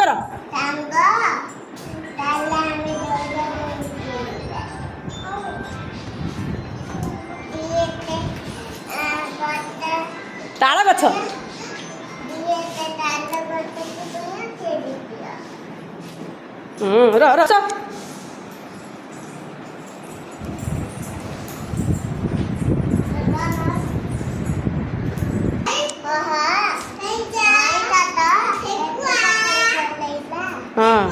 କର। ତାଳ ଗଛ। ର हाँ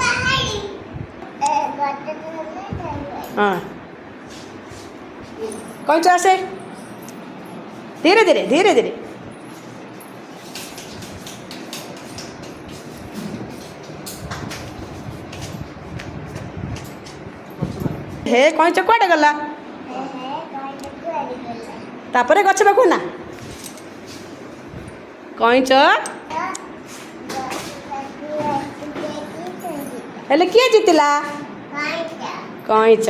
हाँ कौन से धीरे धीरे धीरे धीरे हे कईच कुआडे गला तापरे गछ पाखु ना कईच हेले किए जीतिला कईच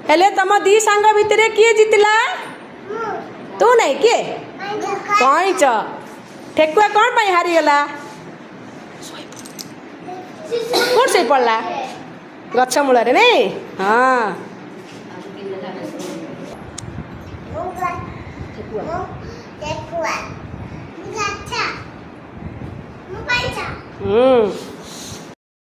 हेले तम दी सांग भितर किए जीतिला तू नहीं किए कईच ठेकुआ कौन पाई हारी गला कौन से पड़ला गछ मूल नहीं हाँ